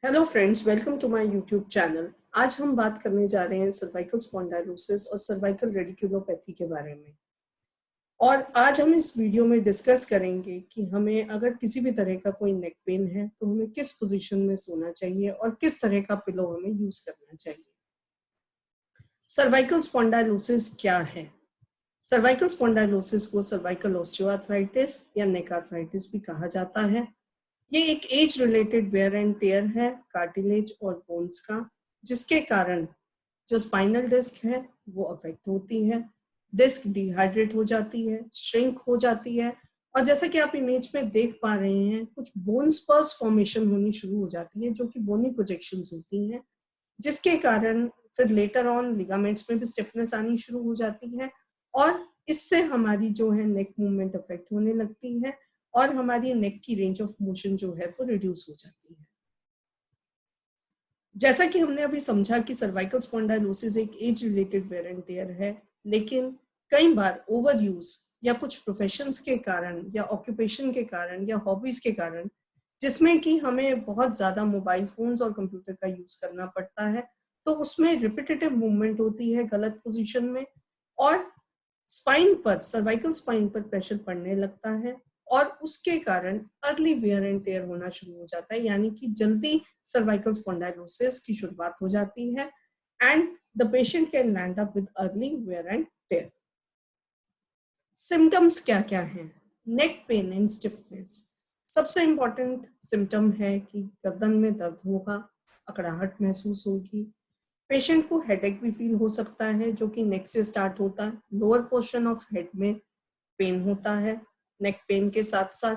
Hello friends, welcome to my YouTube channel. आज हम बात करने जा रहे हैं सर्वाइकल स्पॉन्डाइलोसिस और सर्वाइकल रेडिकुलोपैथी के बारे में। और आज हम इस वीडियो में डिस्कस करेंगे कि हमें अगर किसी भी तरह का कोई नेक पेन है तो हमें किस पोजीशन में सोना चाहिए और किस तरह का पिलो हमें यूज करना चाहिए। सर्वाइकल स्पॉन्डाइलोसिस क्या है? सर्वाइकल स्पॉन्डाइलोसिस को सर्वाइकल ऑस्टियोआर्थराइटिस या नेक आर्थराइटिस भी कहा जाता है। ये एक age related wear and tear है कार्टिलेज और बोन्स का, जिसके कारण जो स्पाइनल डिस्क है वो अफेक्ट होती है। डिस्क डिहाइड्रेट हो जाती है, श्रिंक हो जाती है, और जैसा कि आप इमेज में देख पा रहे हैं, कुछ बोन स्पर्स फॉर्मेशन होनी शुरू हो जाती है जो कि बोनी प्रोजेक्शंस होती हैं, जिसके कारण फिर लेटर ऑन लिगामेंट्स में भी स्टिफनेस आनी शुरू हो जाती है। और इससे हमारी जो है नेक मूवमेंट अफेक्ट होने लगती है और हमारी नेक की रेंज ऑफ मोशन जो है वो रिड्यूस हो जाती है। जैसा कि हमने अभी समझा कि सर्वाइकल स्पॉन्डाइलोसिस एक age related wear and tear है, लेकिन कई बार ओवर यूज या कुछ प्रोफेशंस के कारण या ऑक्यूपेशन के कारण या हॉबीज के कारण, जिसमें कि हमें बहुत ज्यादा मोबाइल फोन्स और कंप्यूटर का यूज करना पड़ता है, तो उसमें रिपीटेटिव मूवमेंट होती है गलत पोजीशन में, और स्पाइन पर, सर्वाइकल स्पाइन पर प्रेशर पड़ने लगता है, और उसके कारण अर्ली वेयर एंड टेयर होना शुरू हो जाता है, यानी कि जल्दी सर्वाइकल स्पॉन्डाइलोसिस की शुरुआत हो जाती है and the patient can land up with early wear and tear. Symptoms क्या क्या हैं? नेक पेन एंड स्टिफनेस सबसे इंपॉर्टेंट सिम्टम है कि गर्दन में दर्द होगा, अकड़ाहट महसूस होगी, पेशेंट को हेडेक भी फील हो सकता है जो कि नेक से स्टार्ट होता है। लोअर पोर्शन ऑफ हेड में पेन होता है नेक पेन के साथ साथ,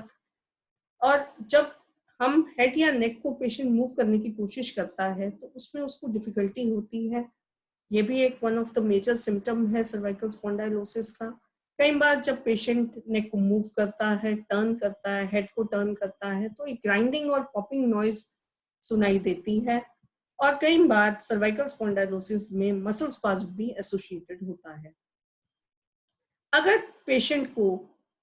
और जब हम हेड या नेक को पेशेंट मूव करने की कोशिश करता है तो उसमें उसको डिफिकल्टी होती है। ये भी एक one of the major symptom है सर्वाइकल स्पॉन्डाइलोसिस का। कई बार जब पेशेंट नेक को मूव करता है, टर्न करता है, हेड को टर्न करता है, तो एक ग्राइंडिंग और पॉपिंग नॉइज सुनाई देती है। और कई बार सर्वाइकल स्पॉन्डाइलोसिस में मसल स्पाज्म भी एसोसिएटेड होता है। अगर पेशेंट को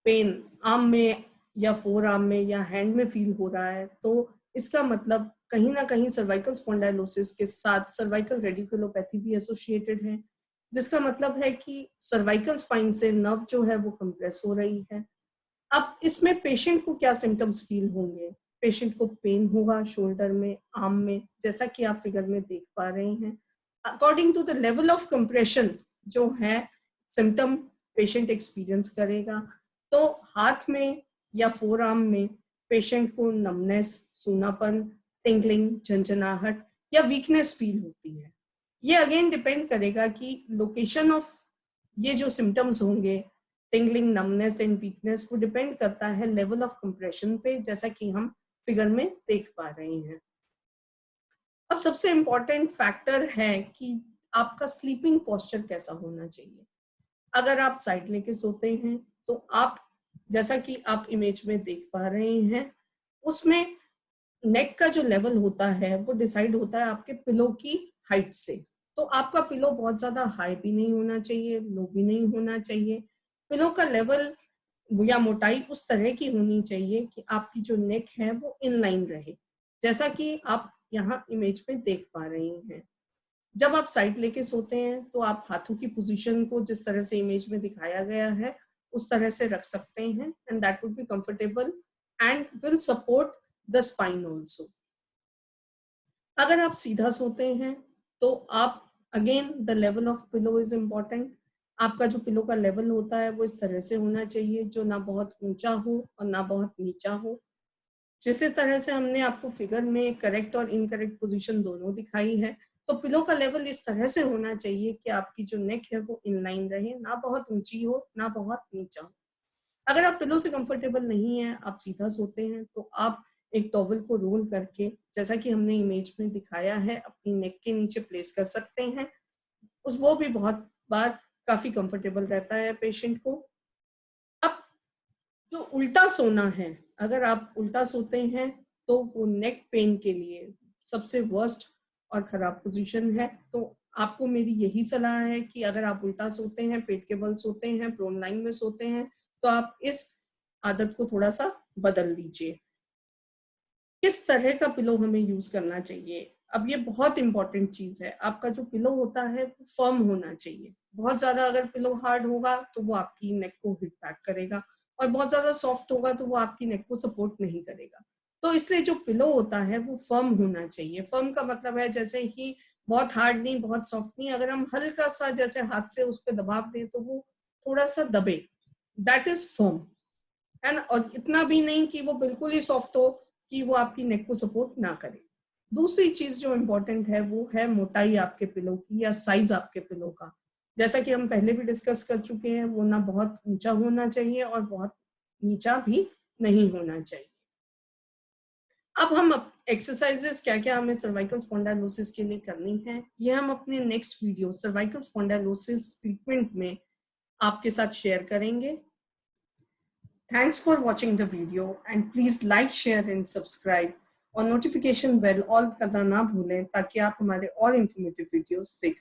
पेन आर्म में या फोर आर्म में या हैंड में फील हो रहा है, तो इसका मतलब कहीं ना कहीं सर्वाइकल स्पॉन्डाइलोसिस के साथ सर्वाइकल रेडिकुलोपैथी भी एसोसिएटेड है, जिसका मतलब है कि सर्वाइकल स्पाइन से नर्व जो है वो कंप्रेस हो रही है। अब इसमें पेशेंट को क्या सिम्टम्स फील होंगे? पेशेंट को पेन होगा शोल्डर में, आर्म में, जैसा कि आप फिगर में देख पा रहे हैं। According to the level of compression जो है सिम्टम पेशेंट एक्सपीरियंस करेगा। तो हाथ में या फोर आर्म में पेशेंट को नमनेस, सूनापन, टिंगलिंग, झंझनाहट या वीकनेस फील होती है। ये अगेन डिपेंड करेगा कि लोकेशन ऑफ ये जो सिम्टम्स होंगे, टिंगलिंग, नमनेस एंड वीकनेस, वो डिपेंड करता है लेवल ऑफ कंप्रेशन पे, जैसा कि हम फिगर में देख पा रहे हैं। अब सबसे इम्पोर्टेंट फैक्टर है कि आपका स्लीपिंग पोस्चर कैसा होना चाहिए। अगर आप साइड लेके सोते हैं तो आप, जैसा कि आप इमेज में देख पा रहे हैं, उसमें नेक का जो लेवल होता है वो डिसाइड होता है आपके पिलो की हाइट से। तो आपका पिलो बहुत ज्यादा हाई भी नहीं होना चाहिए, लो भी नहीं होना चाहिए। पिलो का लेवल या मोटाई उस तरह की होनी चाहिए कि आपकी जो नेक है वो इन लाइन रहे, जैसा कि आप यहाँ इमेज में देख पा रहे हैं। जब आप साइड लेके सोते हैं तो आप हाथों की पोजीशन को जिस तरह से इमेज में दिखाया गया है उस तरह से रख सकते हैं, and that would be comfortable and will support the spine also. अगर आप सीधा सोते हैं तो आप, again the level of pillow is important. आपका जो पिलो का लेवल होता है वो इस तरह से होना चाहिए जो ना बहुत ऊंचा हो और ना बहुत नीचा हो। जिस तरह से हमने आपको फिगर में करेक्ट और इनकरेक्ट पोजीशन दोनों दिखाई है, तो पिलो का लेवल इस तरह से होना चाहिए कि आपकी जो नेक है वो इनलाइन रहे, ना बहुत ऊंची हो ना बहुत नीचा हो। अगर आप पिलो से कंफर्टेबल नहीं है, आप सीधा सोते हैं, तो आप एक टॉवल को रोल करके, जैसा कि हमने इमेज में दिखाया है, अपनी नेक के नीचे प्लेस कर सकते हैं। उस वो भी बहुत बार काफी कंफर्टेबल रहता है पेशेंट को। अब जो उल्टा सोना है, अगर आप उल्टा सोते हैं तो वो नेक पेन के लिए सबसे वर्स्ट और खराब पोजीशन है। तो आपको मेरी यही सलाह है कि अगर आप उल्टा सोते हैं, पेट के बल सोते हैं, प्रोन लाइन में सोते हैं, तो आप इस आदत को थोड़ा सा बदल लीजिए। किस तरह का पिलो हमें यूज करना चाहिए। अब ये बहुत इंपॉर्टेंट चीज है, आपका जो पिलो होता है वो फर्म होना चाहिए। बहुत ज्यादा अगर पिलो हार्ड होगा तो वो आपकी नेक को हिट बैक करेगा, और बहुत ज्यादा सॉफ्ट होगा तो वो आपकी नेक को सपोर्ट नहीं करेगा। तो इसलिए जो पिलो होता है वो फर्म होना चाहिए। फर्म का मतलब है जैसे ही बहुत हार्ड नहीं, बहुत सॉफ्ट नहीं, अगर हम हल्का सा जैसे हाथ से उस पर दबाव दें तो वो थोड़ा सा दबे, दैट इज फर्म। है ना, और इतना भी नहीं कि वो बिल्कुल ही सॉफ्ट हो कि वो आपकी नेक को सपोर्ट ना करे। दूसरी चीज जो इम्पोर्टेंट है वो है मोटाई आपके पिलो की या साइज आपके पिलो का। जैसा कि हम पहले भी डिस्कस कर चुके हैं, वो ना बहुत ऊंचा होना चाहिए और बहुत नीचा भी नहीं होना चाहिए। अब हम एक्सरसाइजेस क्या क्या हमें सर्वाइकल स्पॉन्डाइलोसिस के लिए करनी है, ये हम अपने next video cervical spondylosis treatment में आपके साथ शेयर करेंगे। Thanks for watching the video and please like, share and subscribe और नोटिफिकेशन बेल ऑल करना ना भूलें ताकि आप हमारे और इंफॉर्मेटिव वीडियोस देख